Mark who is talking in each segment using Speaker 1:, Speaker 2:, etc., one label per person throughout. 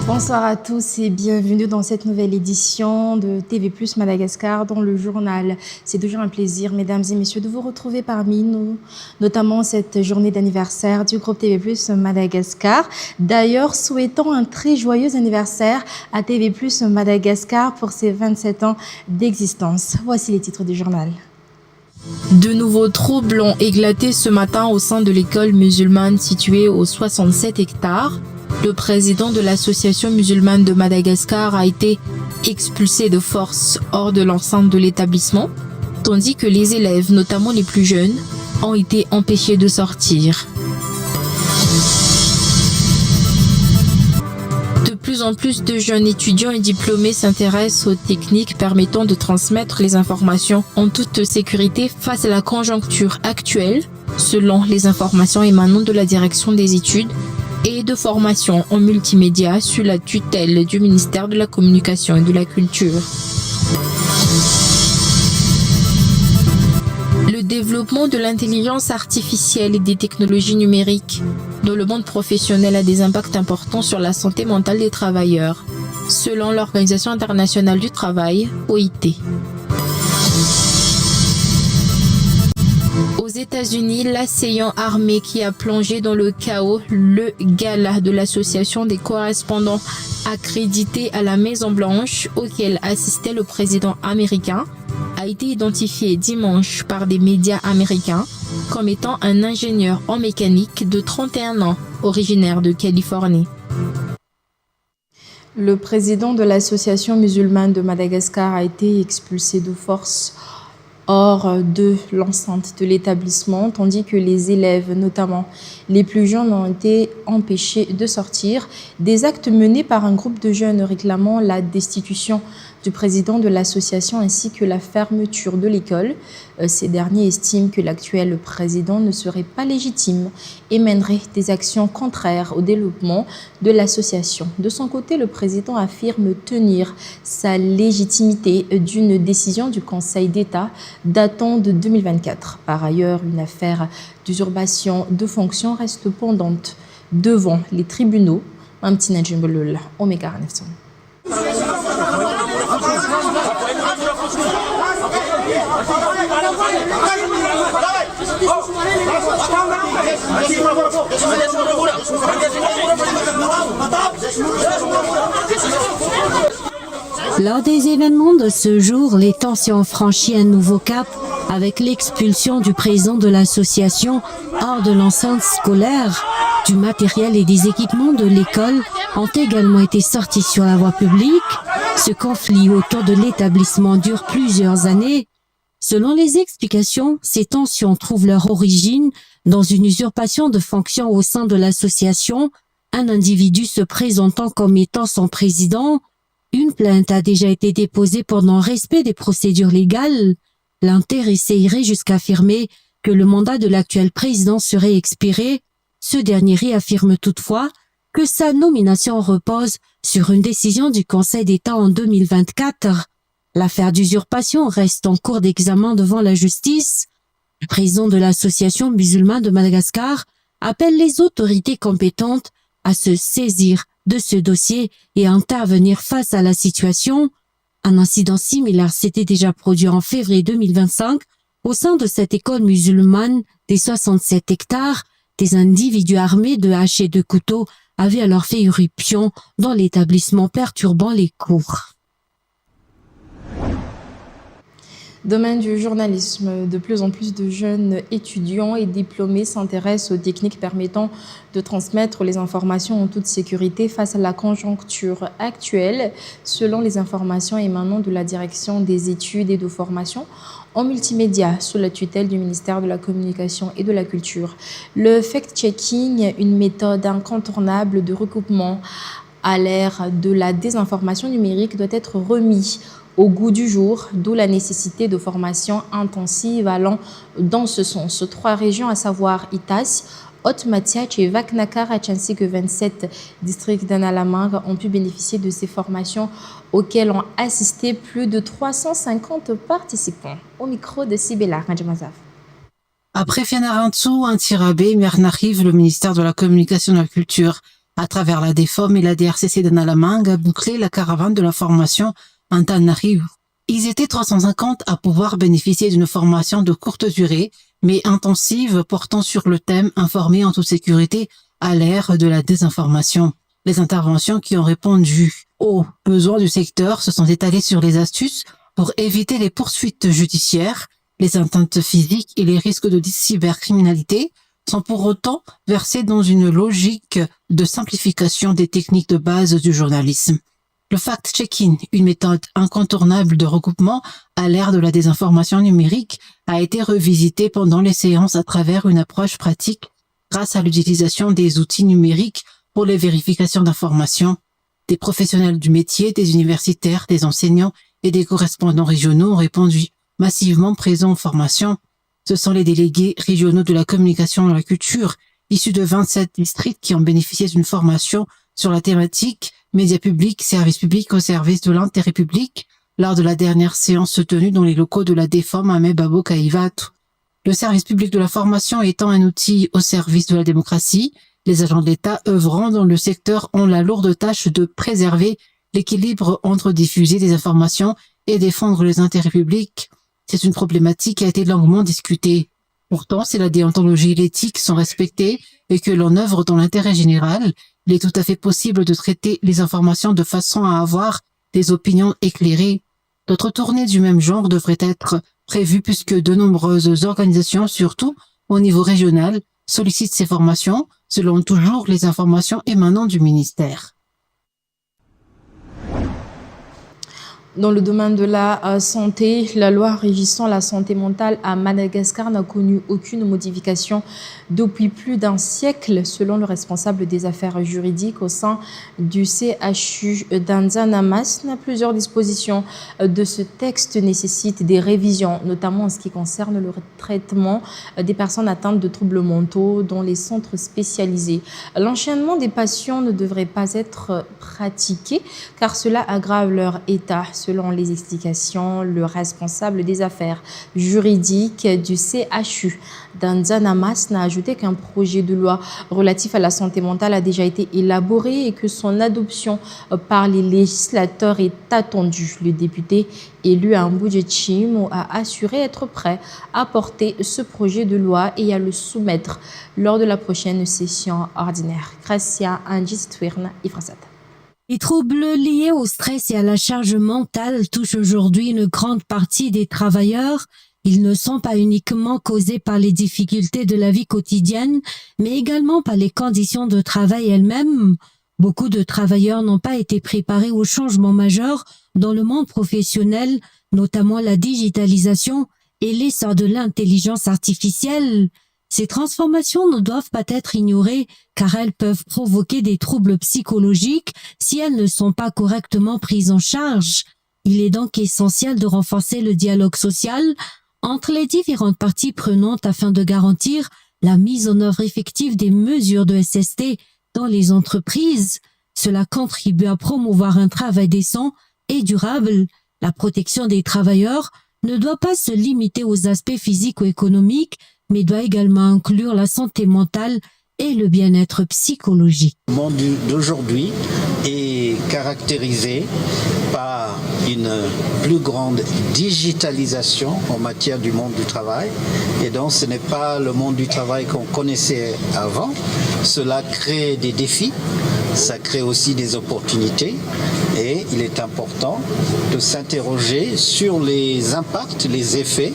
Speaker 1: Bonsoir à tous et bienvenue dans cette nouvelle édition de TV+ Madagascar dans le journal. C'est toujours un plaisir, mesdames et messieurs, de vous retrouver parmi nous, notamment cette journée d'anniversaire du groupe TV+ Madagascar. D'ailleurs, souhaitons un très joyeux anniversaire à TV+ Madagascar pour ses 27 ans d'existence. Voici les titres du journal.
Speaker 2: De nouveaux troubles ont éclaté ce matin au sein de l'école musulmane située aux 67 hectares. Le président de l'association musulmane de Madagascar a été expulsé de force hors de l'enceinte de l'établissement, tandis que les élèves, notamment les plus jeunes, ont été empêchés de sortir. De plus en plus de jeunes étudiants et diplômés s'intéressent aux techniques permettant de transmettre les informations en toute sécurité face à la conjoncture actuelle, selon les informations émanant de la direction des études et de formation en multimédia sous la tutelle du ministère de la Communication et de la Culture. Le développement de l'intelligence artificielle et des technologies numériques dans le monde professionnel a des impacts importants sur la santé mentale des travailleurs, selon l'Organisation internationale du travail, OIT. Aux États-Unis, l'assaillant armé qui a plongé dans le chaos le gala de l'association des correspondants accrédités à la Maison-Blanche auquel assistait le président américain a été identifié dimanche par des médias américains comme étant un ingénieur en mécanique de 31 ans, originaire de Californie.
Speaker 1: Le président de l'association musulmane de Madagascar a été expulsé de force hors de l'enceinte de l'établissement, tandis que les élèves, notamment les plus jeunes, ont été empêchés de sortir. Des actes menés par un groupe de jeunes réclamant la destitution du président de l'association ainsi que la fermeture de l'école. Ces derniers estiment que l'actuel président ne serait pas légitime et mènerait des actions contraires au développement de l'association. De son côté, le président affirme tenir sa légitimité d'une décision du Conseil d'État datant de 2024. Par ailleurs, une affaire d'usurpation de fonction reste pendante devant les tribunaux. Omega Nefson.
Speaker 3: Lors des événements de ce jour, les tensions ont franchi un nouveau cap avec l'expulsion du président de l'association hors de l'enceinte scolaire. Du matériel et des équipements de l'école ont également été sortis sur la voie publique. Ce conflit autour de l'établissement dure plusieurs années. Selon les explications, ces tensions trouvent leur origine dans une usurpation de fonction au sein de l'association, un individu se présentant comme étant son président. Une plainte a déjà été déposée pour non-respect des procédures légales. L'intéressé irait jusqu'à affirmer que le mandat de l'actuel président serait expiré. Ce dernier réaffirme toutefois que sa nomination repose sur une décision du Conseil d'État en 2024. L'affaire d'usurpation reste en cours d'examen devant la justice. Le président de l'association musulmane de Madagascar appelle les autorités compétentes à se saisir de ce dossier et à intervenir face à la situation. Un incident similaire s'était déjà produit en février 2025 au sein de cette école musulmane des 67 hectares. Des individus armés de haches et de couteaux avaient alors fait irruption dans l'établissement, perturbant les cours.
Speaker 1: Domaine du journalisme, de plus en plus de jeunes étudiants et diplômés s'intéressent aux techniques permettant de transmettre les informations en toute sécurité face à la conjoncture actuelle, selon les informations émanant de la direction des études et de formation en multimédia sous la tutelle du ministère de la Communication et de la Culture. Le fact-checking, une méthode incontournable de recoupement à l'ère de la désinformation numérique, doit être remis au goût du jour, d'où la nécessité de formation intensive allant dans ce sens. 3 régions, à savoir Itas, Haute-Mathiach et Vaknakara, ainsi que 27 districts d'Analamang ont pu bénéficier de ces formations auxquelles ont assisté plus de 350 participants. Au micro de Sibela Radjamazaf.
Speaker 4: Après Fianarantsu, Antirabé, Mernarive, le ministère de la Communication et de la Culture À travers la DEFOM et la DRCC de Nalamang a bouclé la caravane de la formation Antananarivo. Ils étaient 350 à pouvoir bénéficier d'une formation de courte durée, mais intensive, portant sur le thème informer en toute sécurité à l'ère de la désinformation. Les interventions qui ont répondu aux besoins du secteur se sont étalées sur les astuces pour éviter les poursuites judiciaires, les atteintes physiques et les risques de cybercriminalité, sans pour autant verser dans une logique de simplification des techniques de base du journalisme. Le fact-checking, une méthode incontournable de recoupement à l'ère de la désinformation numérique, a été revisité pendant les séances à travers une approche pratique grâce à l'utilisation des outils numériques pour les vérifications d'informations. Des professionnels du métier, des universitaires, des enseignants et des correspondants régionaux ont répondu massivement présents aux formations. Ce sont les délégués régionaux de la communication et de la culture, issus de 27 districts qui ont bénéficié d'une formation sur la thématique médias publics, services publics au service de l'intérêt public, lors de la dernière séance tenue dans les locaux de la DEFOM à Mebabo Kaivatu. Le service public de la formation étant un outil au service de la démocratie, les agents de l'État œuvrant dans le secteur ont la lourde tâche de préserver l'équilibre entre diffuser des informations et défendre les intérêts publics. C'est une problématique qui a été longuement discutée. Pourtant, si la déontologie et l'éthique sont respectées et que l'on œuvre dans l'intérêt général, il est tout à fait possible de traiter les informations de façon à avoir des opinions éclairées. D'autres tournées du même genre devraient être prévues puisque de nombreuses organisations, surtout au niveau régional, sollicitent ces formations selon toujours les informations émanant du ministère.
Speaker 1: Dans le domaine de la santé, la loi régissant la santé mentale à Madagascar n'a connu aucune modification depuis plus d'un siècle, selon le responsable des affaires juridiques au sein du CHU d'Anzanamas. Plusieurs dispositions de ce texte nécessitent des révisions, notamment en ce qui concerne le traitement des personnes atteintes de troubles mentaux dans les centres spécialisés. L'enchaînement des patients ne devrait pas être pratiqué car cela aggrave leur état. Selon les explications, le responsable des affaires juridiques du CHU d'Anzanamas n'a ajouté qu'un projet de loi relatif à la santé mentale a déjà été élaboré et que son adoption par les législateurs est attendue. Le député élu à Mbujechim a assuré être prêt à porter ce projet de loi et à le soumettre lors de la prochaine session ordinaire. Gracia Angistwirn Ifrasat.
Speaker 3: Les troubles liés au stress et à la charge mentale touchent aujourd'hui une grande partie des travailleurs. Ils ne sont pas uniquement causés par les difficultés de la vie quotidienne, mais également par les conditions de travail elles-mêmes. Beaucoup de travailleurs n'ont pas été préparés aux changements majeurs dans le monde professionnel, notamment la digitalisation et l'essor de l'intelligence artificielle. Ces transformations ne doivent pas être ignorées car elles peuvent provoquer des troubles psychologiques si elles ne sont pas correctement prises en charge. Il est donc essentiel de renforcer le dialogue social entre les différentes parties prenantes afin de garantir la mise en œuvre effective des mesures de SST dans les entreprises. Cela contribue à promouvoir un travail décent et durable. La protection des travailleurs ne doit pas se limiter aux aspects physiques ou économiques, mais doit également inclure la santé mentale et le bien-être psychologique.
Speaker 5: Le monde d'aujourd'hui est caractérisé par une plus grande digitalisation en matière du monde du travail. Et donc ce n'est pas le monde du travail qu'on connaissait avant. Cela crée des défis, ça crée aussi des opportunités. Et il est important de s'interroger sur les impacts, les effets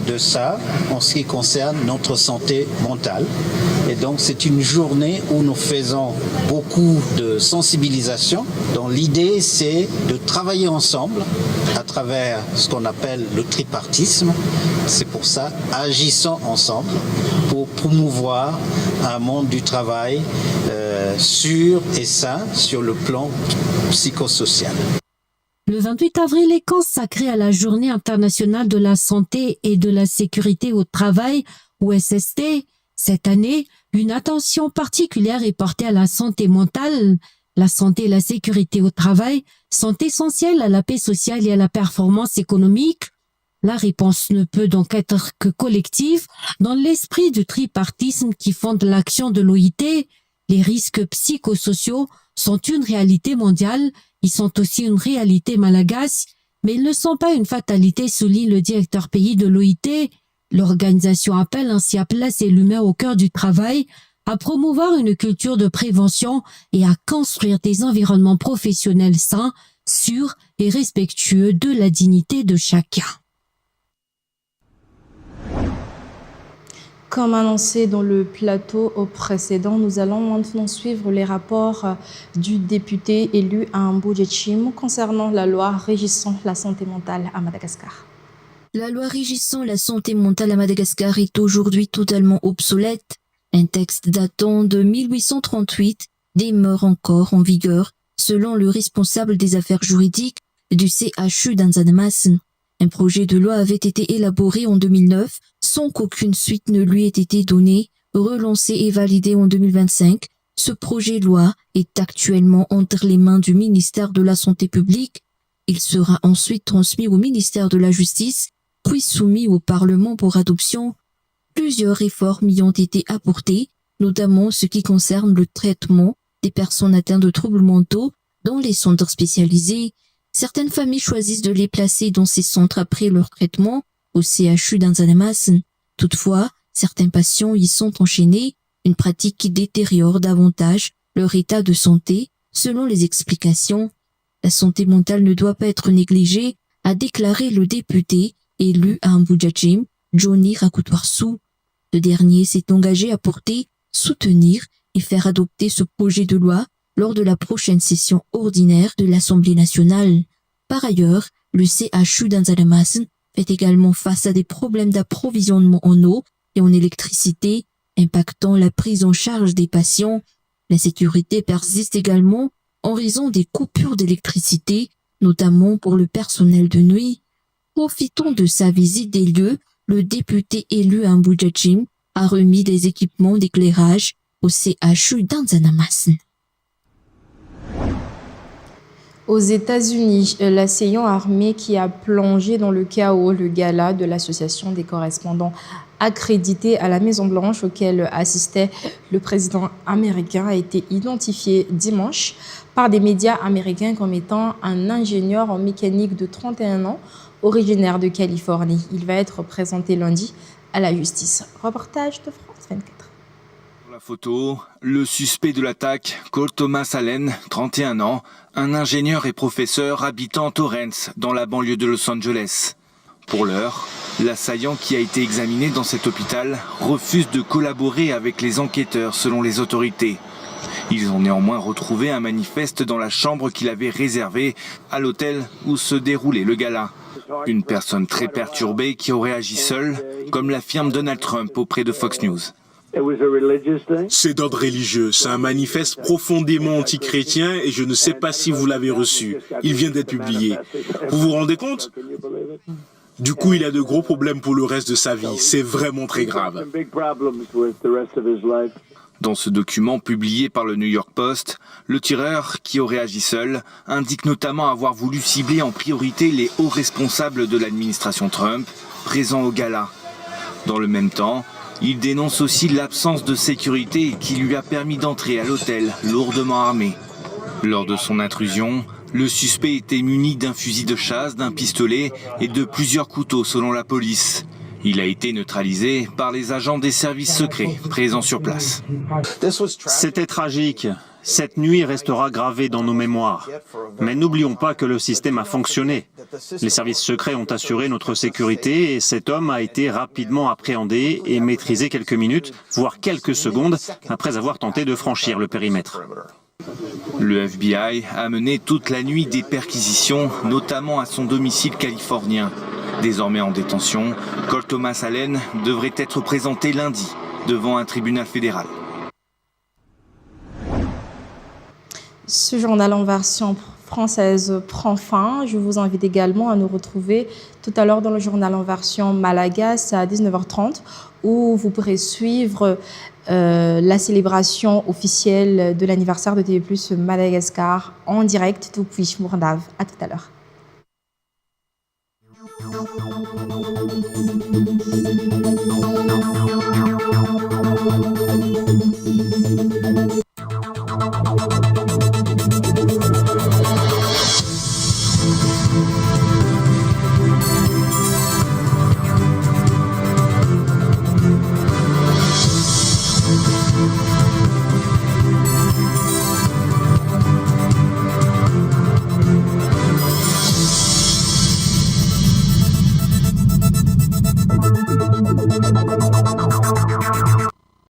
Speaker 5: de ça en ce qui concerne notre santé mentale. Et donc c'est une journée où nous faisons beaucoup de sensibilisation. Donc l'idée c'est de travailler ensemble à travers ce qu'on appelle le tripartisme. C'est pour ça, agissons ensemble pour promouvoir un monde du travail sûr et sain sur le plan psychosocial.
Speaker 3: Le 28 avril est consacré à la Journée internationale de la santé et de la sécurité au travail, ou SST. Cette année, une attention particulière est portée à la santé mentale. La santé et la sécurité au travail sont essentielles à la paix sociale et à la performance économique. La réponse ne peut donc être que collective dans l'esprit du tripartisme qui fonde l'action de l'OIT. Les risques psychosociaux sont une réalité mondiale, ils sont aussi une réalité malagasse, mais ils ne sont pas une fatalité, souligne le directeur pays de l'OIT. L'organisation appelle ainsi à placer l'humain au cœur du travail, à promouvoir une culture de prévention et à construire des environnements professionnels sains, sûrs et respectueux de la dignité de chacun.
Speaker 1: Comme annoncé dans le plateau précédent, nous allons maintenant suivre les rapports du député élu à Mbujechim concernant la loi régissant la santé mentale à Madagascar.
Speaker 2: La loi régissant la santé mentale à Madagascar est aujourd'hui totalement obsolète. Un texte datant de 1838 demeure encore en vigueur, selon le responsable des affaires juridiques du CHU d'Anzanamassen. Un projet de loi avait été élaboré en 2009 sans qu'aucune suite ne lui ait été donnée, relancé et validé en 2025. Ce projet de loi est actuellement entre les mains du ministère de la Santé publique. Il sera ensuite transmis au ministère de la Justice, puis soumis au Parlement pour adoption. Plusieurs réformes y ont été apportées, notamment ce qui concerne le traitement des personnes atteintes de troubles mentaux dans les centres spécialisés. Certaines familles choisissent de les placer dans ces centres après leur traitement au CHU d'Anzanamassen. Toutefois, certains patients y sont enchaînés, une pratique qui détériore davantage leur état de santé, selon les explications. La santé mentale ne doit pas être négligée, a déclaré le député élu à Mbujechim, Johnny Rakutwarsou. Ce dernier s'est engagé à porter, soutenir et faire adopter ce projet de loi lors de la prochaine session ordinaire de l'Assemblée nationale. Par ailleurs, le CHU d'Anzanamassen fait également face à des problèmes d'approvisionnement en eau et en électricité, impactant la prise en charge des patients. La sécurité persiste également en raison des coupures d'électricité, notamment pour le personnel de nuit. Profitant de sa visite des lieux, le député élu à Mbujechim a remis des équipements d'éclairage au CHU d'Anzanamassen.
Speaker 1: Aux États-Unis, l'assaillant armé qui a plongé dans le chaos le gala de l'association des correspondants accrédités à la Maison-Blanche auquel assistait le président américain a été identifié dimanche par des médias américains comme étant un ingénieur en mécanique de 31 ans, originaire de Californie. Il va être présenté lundi à la justice. Reportage de France 24.
Speaker 6: Pour la photo, le suspect de l'attaque, Cole Thomas Allen, 31 ans, un ingénieur et professeur habitant Torrance, dans la banlieue de Los Angeles. Pour l'heure, l'assaillant qui a été examiné dans cet hôpital refuse de collaborer avec les enquêteurs selon les autorités. Ils ont néanmoins retrouvé un manifeste dans la chambre qu'il avait réservée à l'hôtel où se déroulait le gala. Une personne très perturbée qui aurait agi seule, comme l'affirme Donald Trump auprès de Fox News.
Speaker 7: C'est d'ordre religieux, c'est un manifeste profondément anti-chrétien et je ne sais pas si vous l'avez reçu. Il vient d'être publié. Vous vous rendez compte ? Du coup, il a de gros problèmes pour le reste de sa vie. C'est vraiment très grave.
Speaker 6: Dans ce document publié par le New York Post, le tireur, qui aurait agi seul, indique notamment avoir voulu cibler en priorité les hauts responsables de l'administration Trump, présents au gala. Dans le même temps, il dénonce aussi l'absence de sécurité qui lui a permis d'entrer à l'hôtel lourdement armé. Lors de son intrusion, le suspect était muni d'un fusil de chasse, d'un pistolet et de plusieurs couteaux selon la police. Il a été neutralisé par les agents des services secrets présents sur place.
Speaker 8: C'était tragique. Cette nuit restera gravée dans nos mémoires. Mais n'oublions pas que le système a fonctionné. Les services secrets ont assuré notre sécurité et cet homme a été rapidement appréhendé et maîtrisé quelques minutes, voire quelques secondes, après avoir tenté de franchir le périmètre.
Speaker 6: Le FBI a mené toute la nuit des perquisitions, notamment à son domicile californien. Désormais en détention, Cole Thomas Allen devrait être présenté lundi devant un tribunal fédéral.
Speaker 1: Ce journal en version française prend fin. Je vous invite également à nous retrouver tout à l'heure dans le journal en version malagasy à 19h30 où vous pourrez suivre la célébration officielle de l'anniversaire de TV+ Madagascar en direct depuis Mourdav. À tout à l'heure.